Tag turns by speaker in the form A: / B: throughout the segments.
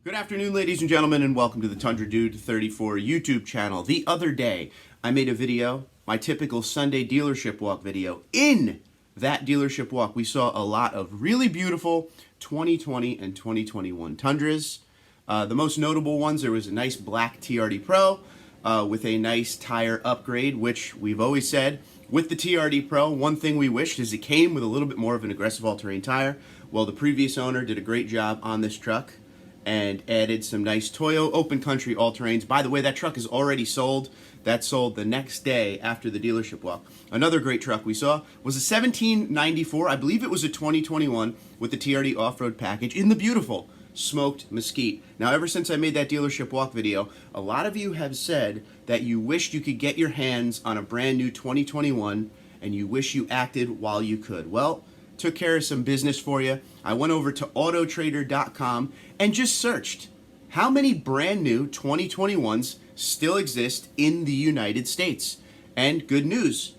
A: Good afternoon, ladies and gentlemen, and welcome to the Tundra Dude 34 YouTube channel. The other day, I made a video, my typical Sunday dealership walk video. In that dealership walk, we saw a lot of really beautiful 2020 and 2021 Tundras. The most notable ones, there was a nice black TRD Pro with a nice tire upgrade, which we've always said, with the TRD Pro, one thing we wished is it came with a little bit more of an aggressive all-terrain tire. Well, the previous owner did a great job on this truck and added some nice Toyo open country all-terrains. By the way, that truck is already sold. That sold the next day after the dealership walk. Another great truck we saw was a 1794, I believe it was a 2021, with the TRD off-road package in the beautiful smoked mesquite. Now, ever since I made that dealership walk video, a lot of you have said that you wished you could get your hands on a brand new 2021 and you wish you acted while you could. Well, took care of some business for you. I went over to autotrader.com and just searched how many brand new 2021s still exist in the United States. And good news,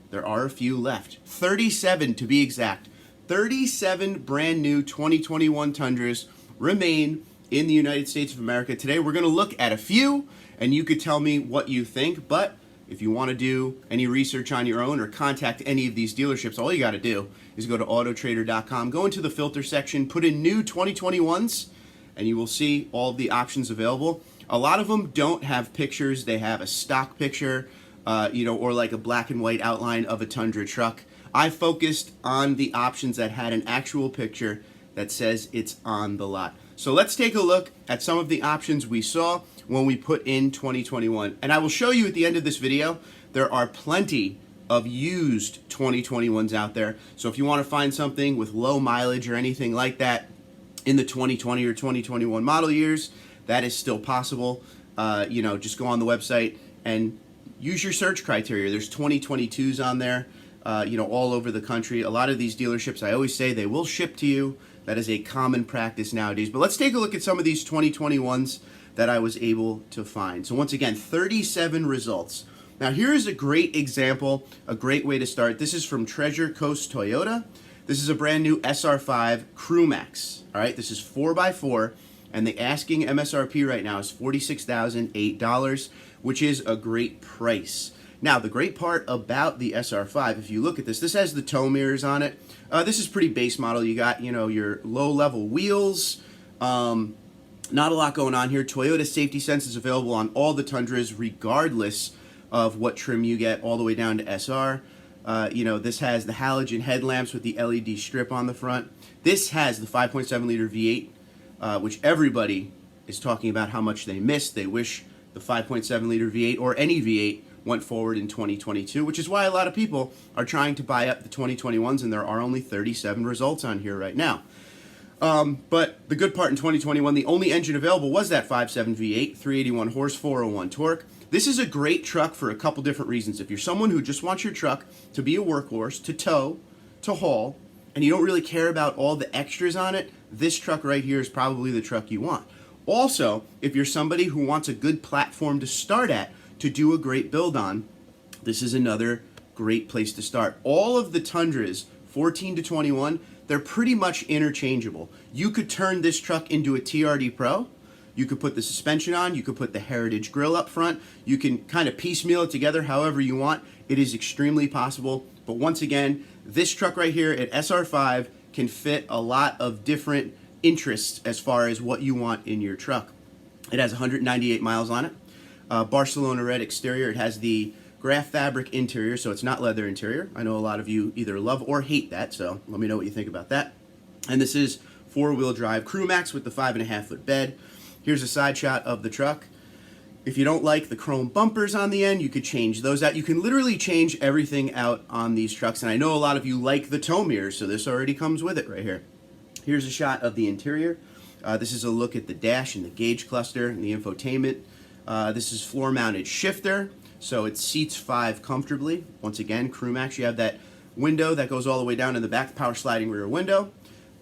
A: there are a few left. 37 to be exact. 37 brand new 2021 Tundras remain in the United States of America. Today we're going to look at a few and you could tell me what you think, but if you want to do any research on your own or contact any of these dealerships, all you got to do is go to autotrader.com, go into the filter section, put in new 2021s, and you will see all of the options available. A lot of them don't have pictures. They have a stock picture, or like a black and white outline of a Tundra truck. I focused on the options that had an actual picture that says it's on the lot. So let's take a look at some of the options we saw when we put in 2021. And I will show you at the end of this video, there are plenty of used 2021s out there. So if you want to find something with low mileage or anything like that in the 2020 or 2021 model years, that is still possible. Just go on the website and use your search criteria. There's 2022s on there, all over the country. A lot of these dealerships, I always say, they will ship to you. That is a common practice nowadays. But let's take a look at some of these 2021s that I was able to find. So once again, 37 results. Now here's a great example, a great way to start. This is from Treasure Coast Toyota. This is a brand new SR5 Crewmax. All right, this is 4x4, and the asking MSRP right now is $46,008, which is a great price. Now, the great part about the SR5, if you look at this, this has the tow mirrors on it. This is pretty base model. You got, your low-level wheels. Not a lot going on here. Toyota Safety Sense is available on all the Tundras, regardless of what trim you get, all the way down to SR. This has the halogen headlamps with the LED strip on the front. This has the 5.7-liter V8, which everybody is talking about how much they missed. They wish the 5.7-liter V8 or any V8 went forward in 2022, which is why a lot of people are trying to buy up the 2021s, and there are only 37 results on here right now. But the good part in 2021, the only engine available was that 5.7 V8, 381 horse, 401 torque. This is a great truck for a couple different reasons. If you're someone who just wants your truck to be a workhorse, to tow, to haul, and you don't really care about all the extras on it, this truck right here is probably the truck you want. Also, if you're somebody who wants a good platform to start at, to do a great build on, this is another great place to start. All of the Tundras, 14 to 21, they're pretty much interchangeable. You could turn this truck into a TRD Pro. You could put the suspension on. You could put the Heritage grille up front. You can kind of piecemeal it together however you want. It is extremely possible. But once again, this truck right here at SR5 can fit a lot of different interests as far as what you want in your truck. It has 198 miles on it. Barcelona red exterior. It has the graph fabric interior, so it's not leather interior. I know a lot of you either love or hate that, so let me know what you think about that. And this is four-wheel drive Crewmax with the 5.5-foot bed. Here's a side shot of the truck. If you don't like the chrome bumpers on the end, you could change those out. You can literally change everything out on these trucks, and I know a lot of you like the tow mirrors, so this already comes with it right here. Here's a shot of the interior. This is a look at the dash and the gauge cluster and the infotainment. This is floor-mounted shifter, so it seats 5 comfortably. Once again, Crewmax, you have that window that goes all the way down in the back, power sliding rear window.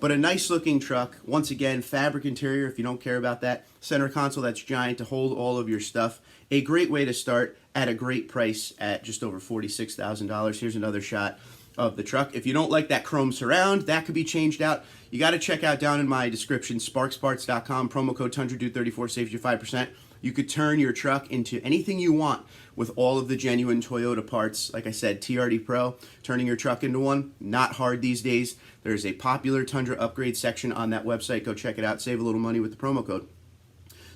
A: But a nice-looking truck. Once again, fabric interior, if you don't care about that. Center console that's giant to hold all of your stuff. A great way to start at a great price at just over $46,000. Here's another shot of the truck. If you don't like that chrome surround, that could be changed out. You got to check out down in my description, sparksparts.com, promo code TundraDude34 saves you 5%. You could turn your truck into anything you want with all of the genuine Toyota parts. Like I said, TRD Pro, turning your truck into one, not hard these days. There's a popular Tundra upgrade section on that website. Go check it out. Save a little money with the promo code.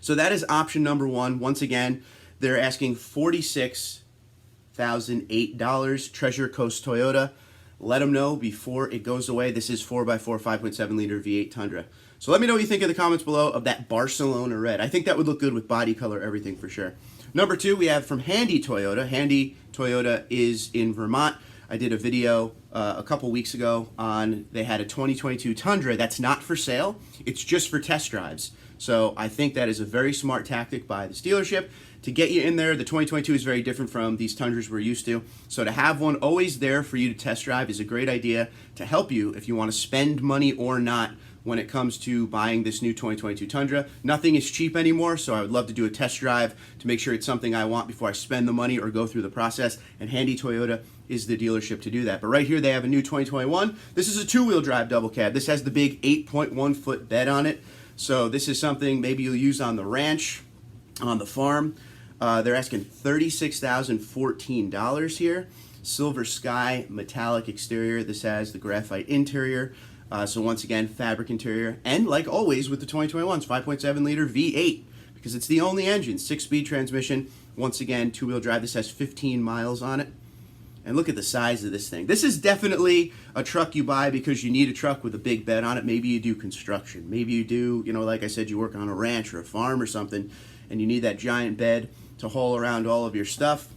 A: So that is option number one. Once again, they're asking $46,008. Treasure Coast Toyota. Let them know before it goes away. This is 4x4, 5.7 liter V8 Tundra. So let me know what you think in the comments below of that Barcelona red. I think that would look good with body color, everything for sure. Number two, we have from Handy Toyota. Handy Toyota is in Vermont. I did a video a couple weeks ago on, they had a 2022 Tundra that's not for sale. It's just for test drives. So I think that is a very smart tactic by this dealership to get you in there. The 2022 is very different from these Tundras we're used to. So to have one always there for you to test drive is a great idea to help you if you want to spend money or not when it comes to buying this new 2022 Tundra. Nothing is cheap anymore, so I would love to do a test drive to make sure it's something I want before I spend the money or go through the process, and Handy Toyota is the dealership to do that. But right here they have a new 2021. This is a two-wheel drive double cab. This has the big 8.1 foot bed on it, so this is something maybe you'll use on the ranch, on the farm. They're asking $36,014 here. Silver Sky metallic exterior. This has the graphite interior. So once again, fabric interior. And like always with the 2021s, 5.7 liter V8 because it's the only engine. 6-speed transmission. Once again, two-wheel drive. This has 15 miles on it. And look at the size of this thing. This is definitely a truck you buy because you need a truck with a big bed on it. Maybe you do construction. Maybe you do, you know, like I said, you work on a ranch or a farm or something, and you need that giant bed to haul around all of your stuff.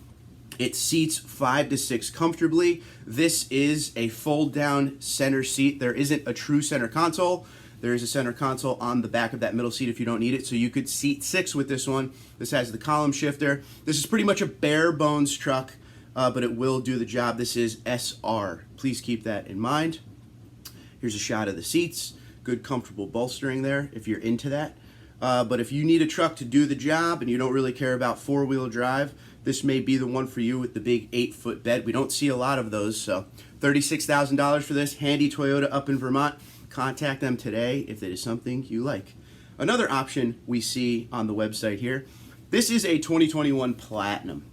A: It seats 5 to 6 comfortably. This is a fold-down center seat. There isn't a true center console. There is a center console on the back of that middle seat if you don't need it, so you could seat 6 with this one. This has the column shifter. This is pretty much a bare-bones truck, but it will do the job. This is SR. Please keep that in mind. Here's a shot of the seats. Good, comfortable bolstering there if you're into that. But if you need a truck to do the job and you don't really care about four-wheel drive, this may be the one for you with the big 8-foot bed. We don't see a lot of those, so $36,000 for this. Handy Toyota up in Vermont. Contact them today if it is something you like. Another option we see on the website here, this is a 2021 Platinum.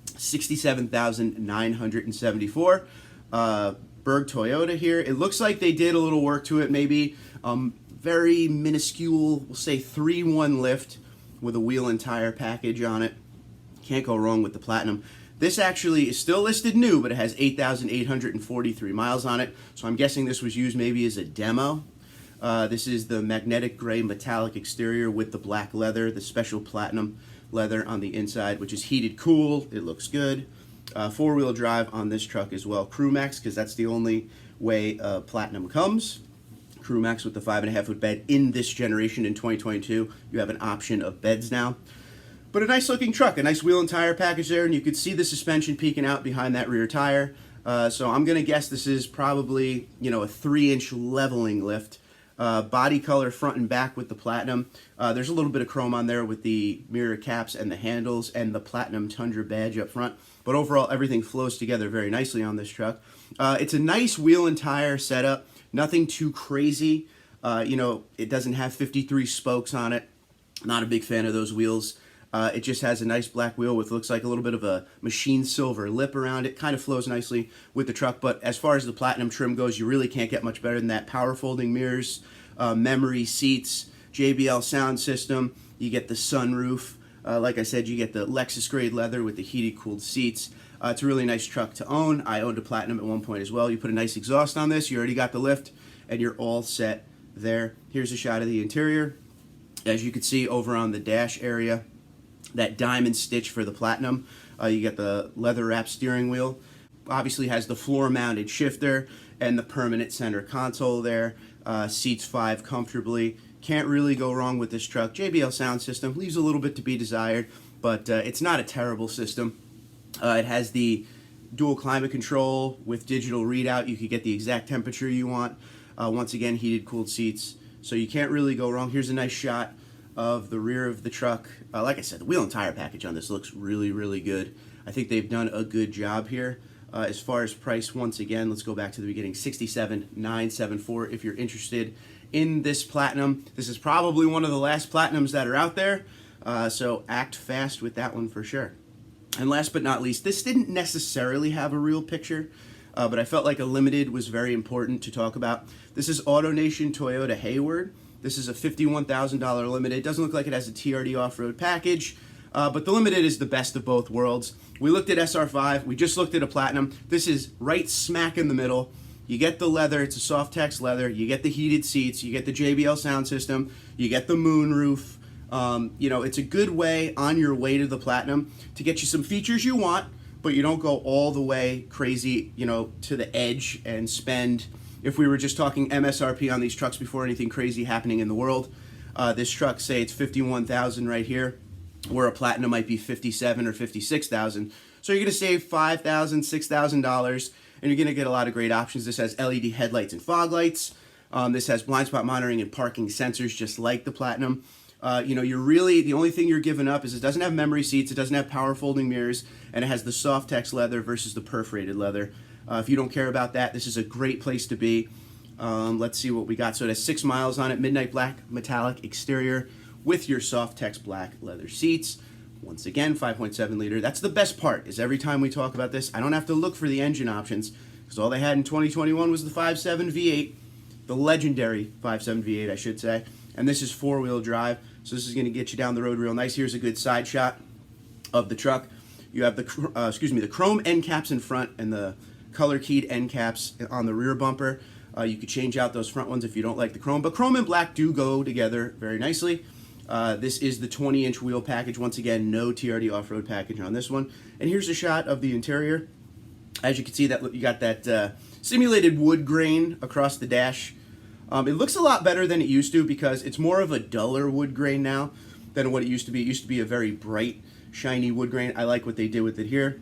A: $67,974. Berg Toyota here. It looks like they did a little work to it, maybe very minuscule, we'll say 3-1 lift with a wheel and tire package on it. Can't go wrong with the Platinum. This actually is still listed new, but it has 8,843 miles on it, so I'm guessing this was used maybe as a demo. This is the magnetic gray metallic exterior with the black leather, the special Platinum leather on the inside, which is heated cool. It looks good. Four-wheel drive on this truck as well. Crewmax, because that's the only way Platinum comes. Crewmax with the 5.5-foot bed in this generation in 2022. You have an option of beds now. But a nice looking truck, a nice wheel and tire package there, and you could see the suspension peeking out behind that rear tire. So I'm going to guess this is probably, you know, a 3-inch leveling lift. Body color front and back with the Platinum. There's a little bit of chrome on there with the mirror caps and the handles and the Platinum Tundra badge up front. But overall, everything flows together very nicely on this truck. It's a nice wheel and tire setup. Nothing too crazy. You know, it doesn't have 53 spokes on it. Not a big fan of those wheels. It just has a nice black wheel with looks like a little bit of a machine silver lip around it. Kind of flows nicely with the truck, but as far as the Platinum trim goes, you really can't get much better than that. Power folding mirrors, memory seats, JBL sound system. You get the sunroof. Like I said, you get the Lexus grade leather with the heated cooled seats. It's a really nice truck to own. I owned a Platinum at one point as well. You put a nice exhaust on this, you already got the lift, and you're all set there. Here's a shot of the interior. As you can see over on the dash area, that diamond stitch for the Platinum. You get the leather wrap steering wheel. Obviously has the floor mounted shifter and the permanent center console there. Seats 5 comfortably. Can't really go wrong with this truck. JBL sound system leaves a little bit to be desired, but it's not a terrible system. It has the dual climate control with digital readout. You can get the exact temperature you want. Once again, heated cooled seats. So you can't really go wrong. Here's a nice shot of the rear of the truck. Like I said, the wheel and tire package on this looks really, really good. I think they've done a good job here. As far as price, once again, let's go back to the beginning, $67,974 if you're interested in this Platinum. This is probably one of the last Platinums that are out there, so act fast with that one for sure. And last but not least, this didn't necessarily have a real picture, but I felt like a limited was very important to talk about. This is AutoNation Toyota Hayward. This is a $51,000 limited. It doesn't look like it has a TRD off-road package, but the limited is the best of both worlds. We looked at SR5. We just looked at a Platinum. This is right smack in the middle. You get the leather. It's a soft text leather. You get the heated seats. You get the JBL sound system. You get the moonroof. You know, it's a good way on your way to the Platinum to get you some features you want, but you don't go all the way crazy, you know, to the edge and spend, if we were just talking MSRP on these trucks before anything crazy happening in the world, this truck, say it's $51,000 right here, where a Platinum might be $57,000 or $56,000. So you're going to save $5,000, $6,000, and you're going to get a lot of great options. This has LED headlights and fog lights. This has blind spot monitoring and parking sensors, just like the Platinum. You know, you're really, the only thing you're giving up is it doesn't have memory seats, it doesn't have power folding mirrors, and it has the soft text leather versus the perforated leather. If you don't care about that, this is a great place to be. Let's see what we got. So it has 6 miles on it, midnight black metallic exterior with your soft text black leather seats. Once again, 5.7 liter. That's the best part, is every time we talk about this, I don't have to look for the engine options, because all they had in 2021 was the 5.7 V8, the legendary 5.7 V8, I should say. And this is 4-wheel drive, so this is going to get you down the road real nice. Here's a good side shot of the truck. You have the the chrome end caps in front and the color keyed end caps on the rear bumper. You could change out those front ones if you don't like the chrome, but chrome and black do go together very nicely. This is the 20-inch wheel package. Once again, no TRD off-road package on this one. And here's a shot of the interior. As you can see, that you got that simulated wood grain across the dash. It looks a lot better than it used to because it's more of a duller wood grain now than what it used to be. It used to be a very bright, shiny wood grain. I like what they did with it here,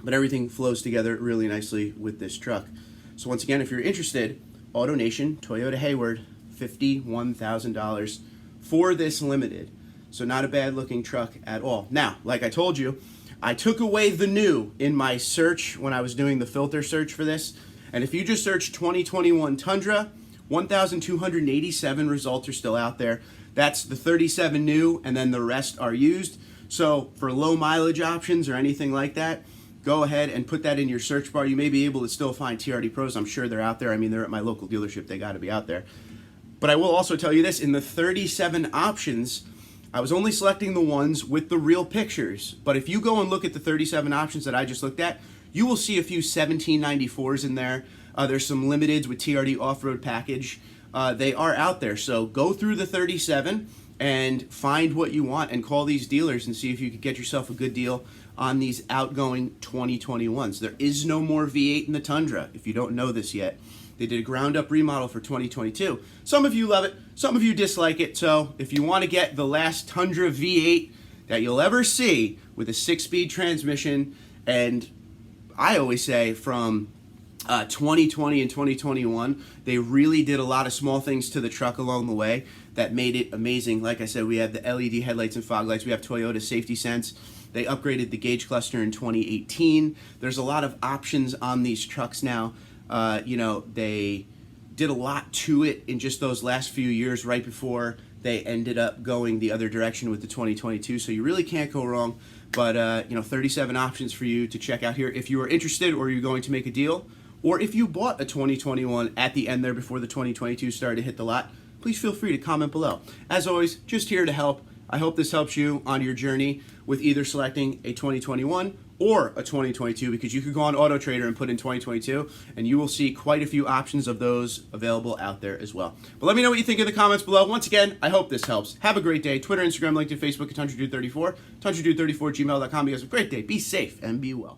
A: but everything flows together really nicely with this truck. So once again, if you're interested, AutoNation Toyota Hayward, $51,000 for this limited. So not a bad looking truck at all. Now, like I told you, I took away the new in my search when I was doing the filter search for this. And if you just search 2021 Tundra, 1,287 results are still out there. That's the 37 new, and then the rest are used. So for low mileage options or anything like that, go ahead and put that in your search bar. You may be able to still find TRD Pros. I'm sure they're out there. I mean, they're at my local dealership. They got to be out there. But I will also tell you this, in the 37 options, I was only selecting the ones with the real pictures. But if you go and look at the 37 options that I just looked at, you will see a few 1794s in there. There's some limiteds with TRD off-road package. They are out there. So go through the 37 and find what you want and call these dealers and see if you could get yourself a good deal on these outgoing 2021s. There is no more V8 in the Tundra, if you don't know this yet. They did a ground-up remodel for 2022. Some of you love it, some of you dislike it. So if you want to get the last Tundra V8 that you'll ever see with a 6-speed transmission, and I always say from 2020 and 2021, they really did a lot of small things to the truck along the way that made it amazing. Like I said, we have the LED headlights and fog lights. We have Toyota Safety Sense. They upgraded the gauge cluster in 2018. There's a lot of options on these trucks now. You know, they did a lot to it in just those last few years right before they ended up going the other direction with the 2022. So you really can't go wrong. But, you know, 37 options for you to check out here. If you are interested or you're going to make a deal, or if you bought a 2021 at the end there before the 2022 started to hit the lot, please feel free to comment below. As always, just here to help. I hope this helps you on your journey with either selecting a 2021 or a 2022, because you could go on Auto Trader and put in 2022 and you will see quite a few options of those available out there as well. But let me know what you think in the comments below. Once again, I hope this helps. Have a great day. Twitter, Instagram, LinkedIn, Facebook at TundraDude34, TundraDude34 gmail.com. You guys have a great day. Be safe and be well.